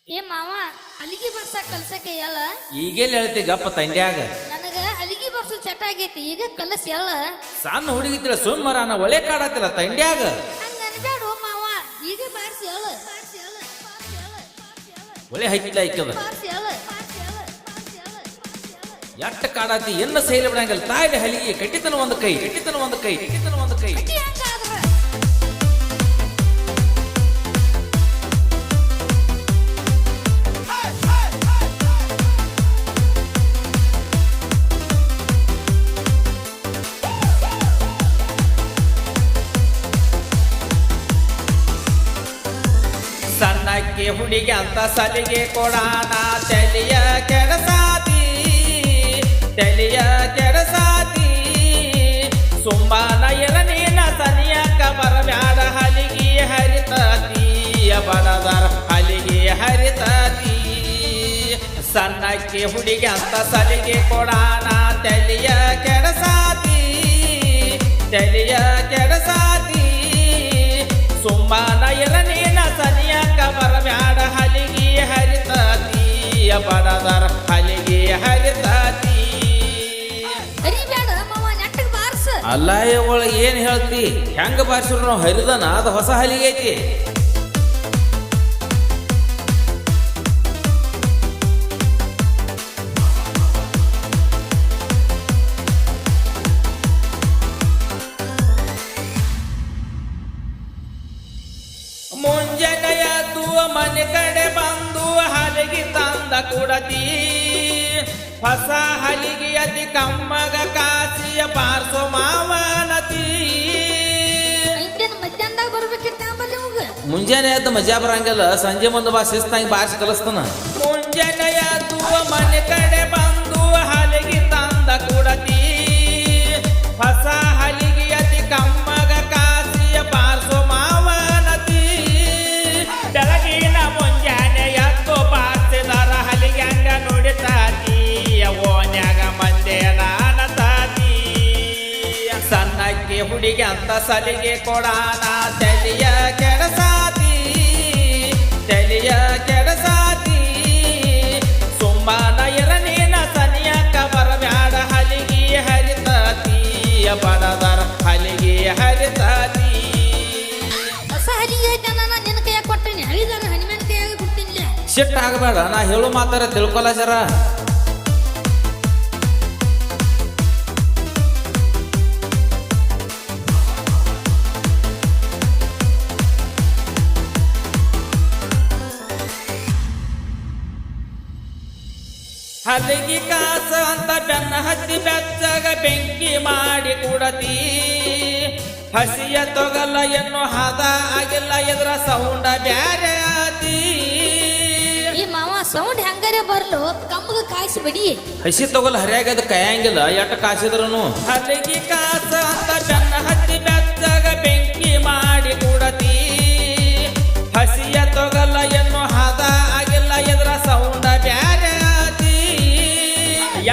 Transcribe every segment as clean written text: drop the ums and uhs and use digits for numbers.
ಏ ಮಾವ ಅಲಿಗಿ ಬರ್ಸ ಕಲ್ಸಕ್ಕೆ ಎಲ್ಲ ಈಗೆಲ್ಲ ಹೇಳ್ತಿ ಗಪ್ಪ ತಂಡ್ಯಾಗ ನನಗ ಅಲಿಗಿ ಬರ್ಸ ಚಟ ಆಗೈತಿ ಈಗ ಕಲಸ್ ಎಲ್ಲ ಸಣ್ಣ ಹುಡುಗಿದ್ರ ಸುಮ್ಮರಾನ ಒಳೆ ಕಾಡತ್ತಿಲ್ಲ ತಂಡ್ಯಾಗ ಹಂಗ ಅನ್ಬೇಡ ಮಾವ ಈಗ ಬಾರ್ಸಿ ಎಲ್ಲ ಒಳೆ ಹೈಕಿಲ್ಲ ಐಕದ ಬಾರ್ಸಿ ಎಲ್ಲ ಎಟ್ಟ ಕಾಡಾತಿ ಎನ್ನ ಸೈಲ ಬಿಡಂಗಲ್ಲ ತಾಯಿಲೆ ಹಲಿಗೆ ಕಟ್ಟಿತನ ಒಂದು ಕೈ ಕಟ್ಟಿತನ ಒಂದು ಕೈ ಕಟ್ಟಿತನ ಒಂದು ಕೈ ಅಕ್ಕಿ ಹಂಗಾದ್ರ ಸಣ್ಣಕ್ಕೆ ಹುಡುಗಿ ಅಂತ ಸಲಿಗೆ ಕೊಡಾನ ತಲಿಯ ಕೆಡಸಾತಿ ತಲಿಯ ಕೆಡಸಾತಿ ಸುಮ್ಮನ ಎರನೇನ ಸನಿಯಕ ಬರಬ್ಯಾಡ ಹಲಿಗೆ ಹರಿತಾತಿ ಬಡದರ ಹಲಿಗೆ ಹರಿತಾತಿ ಸಣ್ಣಕ್ಕೆ ಹುಡುಗಿ ಅಂತ ಸಲಿಗೆ ಕೊಡಾನ ತಲಿಯ ಕೆಡಸಾತಿ ತಲಿಯ ಕೆಡಸಾತಿ ಸುಮ್ಮನ ಎರನೇನ ಸನಿಯಕ ಬರಬ್ಯಾಡ ಹಲಿಗೆ ಹರಿತಾತಿ ಬಡದರ ಹಲಿಗೆ ಹರಿತಾತಿ ಅರಿಬೇಡ ಮಾವ ನೆಟ್ಟಗ್ ಬಾರ್ಸ ಅಲ್ಲ ಒಳಗೆ ಏನ್ ಹೇಳ್ತಿ ಹೆಂಗ ಬಾರಿಸಿದ್ರು ನಾವು ಹರಿದನ ಅದು ಹೊಸ ಹಲಿಗೆ ಐತಿ ಮುಂಜಾನೆಯ ಮನೆ ಕಡೆ ಬಂದು ಹಲಿಗೆ ತಂದ ಕೊಡತಿ ಹೊಸ ಹಲಿಗೆ ಅತಿ ಕಮ್ಮಗ ಕಾಸಿಯ ಬಾರ್ಸೋ ಮಾವನತಿ ಇಂತೇನ್ ಮಧ್ಯಾಹ್ನದಾಗ ಬರ್ಬೇಕಿತ್ತ ಆಂಬಲ್ಲಿ ಹೋಗ ಮುಂಜಾನೆ ಎದ್ದು ಮಜಾ ಬರಂಗಿಲ್ಲ ಸಂಜೆ ಮುಂದೆ ಬಾ ಶಿಸ್ತಾಗಿ ಬಾರಿಸಿ ಕಲಿಸ್ತಾನ ಮುಂಜಾನೆಯ ಮನೆ ಕಡೆ ಬಂದು ಹಲಿಗೆ ತಂದ ಕೊಡತಿ ಹೊಸ ಹಲಿಗೆ ಅತಿ ಕಮ್ಮಗ ಕಾಸಿಯ ಬಾರ್ಸೋ ಮಾವನತಿ ಬೆಳಗಿನ ಮುಂಜಾನೆ ಎದ್ದು ಬಾರಿಸಿದರ ಹಲಿಗೆ ಹಂಗ ನೋಡಿತಾತಿ ಓನ್ಯಾಗ ಮಂದೆ ನಾನತಾತಿ ಸಣ್ಣಕ್ಕೆ ಹುಡುಗಿ ಅಂತ ಸಲಿಗೆ ಕೊಡಾನ ತಲಿಯ ಕೆಡಸಾತಿ ತಲಿಯ ಕೆಡಸಾತಿ ಸುಮ್ಮನ ಎರನೇನ ಸನಿಯಕ ಬರಬ್ಯಾಡ ಹಲಿಗೆ ಹರಿತಾತಿ ಬಡದರ ಹಲಿಗೆ ಹರಿತಾತಿ ಹೊಸ ಹಲಿಗೆ ಐತೆ ನಾನು ನಿನ್ನ ಕೈಯಾಗ ಕೊಟ್ಟೇನಿ ಹಳಿದಾರ ಹನಿಮನ ಕೈಯಾಗ ಕೊಡ್ತೀನಿ ಶಿಟ್ ಆಗಬೇಡ ನಾ ಹೇಳು ಮಾತಾರ ತಿಳ್ಕೊಲ್ಲ ಜರ ಹಲಿಗೆ ಕಾಸ ಅಂತ ಬೆನ್ನ ಹತ್ತಿ ಬೆಚ್ಚಗ ಬೆಂಕಿ ಮಾಡಿ ಕೊಡತಿ ಹಸಿಯ ತೊಗಲ ಎನ್ನು ಹದ ಆಗಿಲ್ಲ ಎದ್ರ ಸೌಂಡ ಬ್ಯಾರೆ ಆತಿ ಈ ಮಾವ ಸೌಂಡ್ ಹೆಂಗಾರೆ ಬರ್ಲು ಕಮ್ಮಗ ಕಾಯಿಸಿ ಬಿಡಿ ಹಸಿ ತೊಗಲ ಹರಿಯಾಗದ ಕೈಯಂಗಿಲ್ಲ ಎಟ್ಟ ಕಾಸಿದ್ರು ಹಲಿಗೆ ಕಾಸ ಅಂತ ಬೆನ್ನ ಹತ್ತಿ ಬೆಚ್ಚಗ ಬೆಂಕಿ ಮಾಡಿ ಕೊಡತಿ ಹಸಿಯ ತೊಗಲ ಎನ್ನು ಹದ ಆಗಿಲ್ಲ ಎದ್ರ ಸೌಂಡ ಬ್ಯಾರೆ ಆತಿ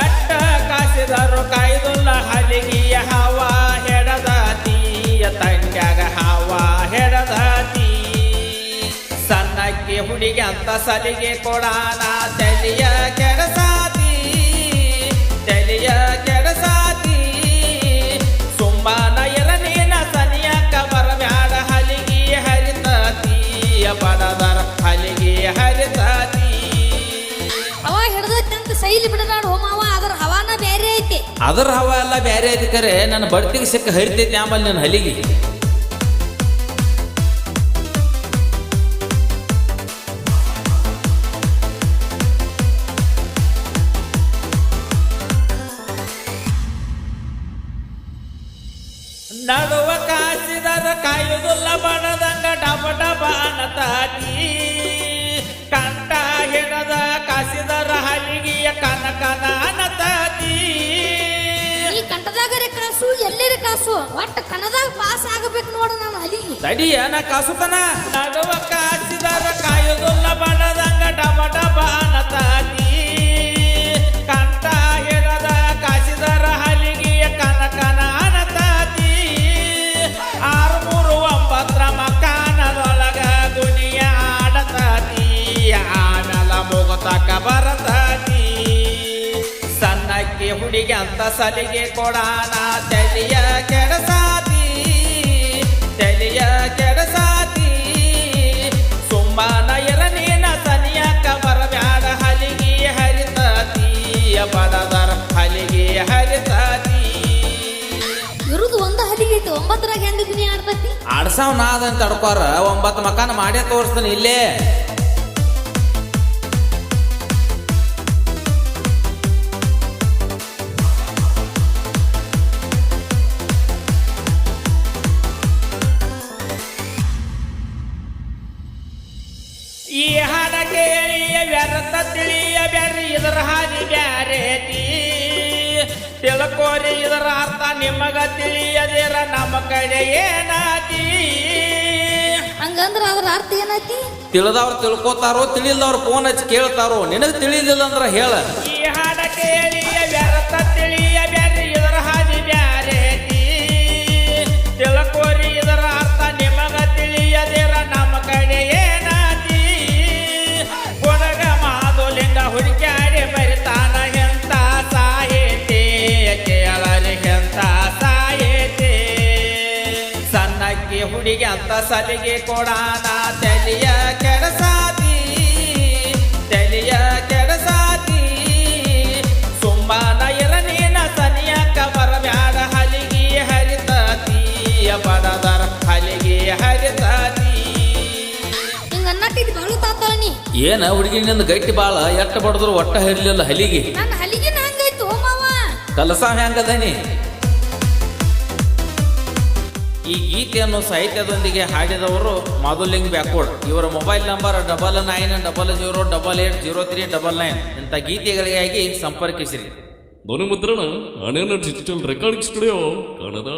ಎಟ್ಟ ಕಾಸಿದರು ಕಾಯ್ದುಲ್ಲ ಹಲಿಗೆಯ ಹವಾ ಹೆಡದಾತಿ ತಂಡ್ಯಾಗ ಹವಾ ಹೆಡದಾತಿ ಸಣ್ಣಕ್ಕೆ ಹುಡುಗಿ ಅಂತ ಸಲಿಗೆ ಕೊಡಾನ ತಲಿಯ ಕೆಡಸಾತಿ ತಲಿಯ ಕೆಡಸಾತಿ ಸುಮ್ಮನ ಎರನೇನ ಸನಿಯಕ ಬರಬ್ಯಾಡ ಹಲಿಗೆ ಹರಿತಾತಿ ಬಡದರ ಹಲಿಗೆ ಹರಿತಾತಿ ಹವ ಹಿಡ್ದೈತಂತ ಸೈಲಿ ಬಿಡಬೇಡ ಓ ಮಾವ ಅದ್ರ ಹವಾನ ಬೇರೆ ಐತಿ ಅದರ ಹವಾ ಎಲ್ಲ ಬೇರೆ ಐತಿ ಕರೆ ನನ್ನ ಬಡ್ತಿಗೆ ಸಿಕ್ಕ ಹರಿತೈತಿ ಆಮೇಲೆ ನನ್ನ ಹಲಿಗೆ ನಡುವ ಕಾಸಿದರ ಕಾಯುವುದಿಲ್ಲ ಬಣದಂಗ ಡಬ ಡಬ ಅನ್ನತಾತಿ ಕಂಠ ಹಿಡದ ಕಾಸಿದರ ಹಲಿಗೆಯ ಕನಕನ ಅನ್ನತಾತಿ ಈ ಕಂಠದಾಗರೆ ಕಾಸು ಎಲ್ಲೆರೆ ಕಾಸು ಒಟ್ಟ ಕಣದಾಗ ಪಾಸ್ ಆಗಬೇಕು ನೋಡು ನಾನು ಹಲಿಗೆ ತಡಿಯ ನಾ ಕಾಸುತನ ನಡುವ ಕಾಸಿದರ ಕಾಯುವುದಿಲ್ಲ ಬಣದಂಗ ಡಬ ಡಬ ಅನ್ನತಾತಿ ಕಂಠ ಹಿಡದ ಕಾಸಿದರ ಹಲಿಗೆಯ ಕನಕನ ಅನ್ನತಾತಿ 639 ಮಕಾನದೊಳಗ ದುನಿಯ ಆಡತಾತಿ ಅಂತ ಸಲಿಗೆ ಕೊಡಾನ ತಲೆಯ ಕೆಡಸಾತಿ ತಲೆಯ ಕೆಡಸಾತಿ ಸುಮ್ಮನ ಎರನೇನ ಸನಿಯಕ್ಕ ಬರಬ್ಯಾಡ ಹಲಿಗೆ ಹರಿತಾತಿ ಬಡದರ ಹಲಿಗೆ ಹರಿತಾತಿ ಇರುದು ಒಂದು ಹಲಿಗೆ ಐತಿ 9ರಾಗ ಹೆಂಗ ದುನಿ ಆಡ್ತತಿ ಆಡ್ಸಾವ್ ನಾದಂತ ತಡ್ಕೋರ 9 ಮಕಾನ ಮಾಡೇ ತೋರಿಸ್ತಾನೆ ಇಲ್ಲೇ ಈ ಹಾಡ ಕೇಳಿಯ ವ್ಯರ್ಥ ತಿಳಿಯ ಬ್ಯಾರಿ ಇದರ ಹಾದಿ ಬ್ಯಾರೇತಿ ತಿಳ್ಕೋರಿ ಇದರ ಅರ್ಥ ನಿಮಗ ತಿಳಿಯದಿರ ನಮ್ಮ ಕಡೆ ಏನಾತಿ ಹಂಗಂದ್ರ ಅದ್ರ ಅರ್ಥ ಏನೈತಿ ತಿಳಿದವ್ರು ತಿಳ್ಕೋತಾರೋ ತಿಳಿಲ್ದವ್ರು ಫೋನ್ ಹಚ್ಚಿ ಕೇಳ್ತಾರೋ ನಿನಗೆ ತಿಳಿಲಿಲ್ಲ ಅಂದ್ರ ಹೇಳ ಈ ಹಾಡ ಕೇಳಿಯ ವ್ಯರ್ಥ ತಿಳಿಯ ಬ್ಯಾರಿ ಇದರ ಹಾದಿ ಬ್ಯಾರೇತಿ ತಿಳ್ಕೋರಿ ಇದರ ಅರ್ಥ ನಿಮಗ ತಿಳಿಯದಿರ ನಮ್ಮ ಕಡೆ ಏನಾತಿ ಕೊಡಗ ಮಾದುಲಿಂಗ ಹುಡುಕ್ಯಾಡಿ ಬರಿತಾನ ಎಂತ ಸಾಹಿತಿ ಕೇಳಲಿ ಎಂತ ಸಾಹಿತಿ ಸಣ್ಣಕ್ಕೆ ಹುಡುಗಿ ಅಂತ ಸಲಿಗೆ ಕೊಡಾನ ತಲೆಯ ಕೆಡಸಾತಿ ತಲೆಯ ಕೆಡಸಾತಿ ಸುಮ್ಮನ ಎರನೇನ ಸನಿಯಕ್ಕ ಬರಬ್ಯಾಡ ಹಲಿಗೆ ಹರಿತಾತಿ ಬಡದರ ಹಲಿಗೆ ಹರಿತಾತಿ ಹಿಂಗ ಅನ್ನಟ್ಟಿದ್ ಬಾಳು ತಾತಾಳ ನೀ ಏನ ಹುಡುಗಿನಿಂದ ಗಟ್ಟಿ ಬಾಳ ಎಟ್ಟ ಬಡದ್ರು ಒಟ್ಟ ಹರಿಲಿಲ್ಲ ಹಲಿಗೆ ನನ್ನ ಹಲಿಗಿನ ಹಂಗೈತು ಮಾವ ಕಲಸ ಹೆಂಗದನಿ ಈ ಗೀತೆಯನ್ನು ಸಾಹಿತ್ಯದೊಂದಿಗೆ ಹಾಡಿದವರು ಮಾಧುಲಿಂಗ್ ಬ್ಯಾಕೋಡ್ ಇವರ ಮೊಬೈಲ್ ನಂಬರ್ 9900880399 ಇಂಥ ಗೀತೆಗಳಿಗಾಗಿ ಸಂಪರ್ಕಿಸಿರಿ. ಧ್ವನಿ ಮುದ್ರಣ ಅನೇನ ಡಿಜಿಟಲ್ ರೆಕಾರ್ಡಿಂಗ್ ಸ್ಟುಡಿಯೋ ಕನ್ನಡ.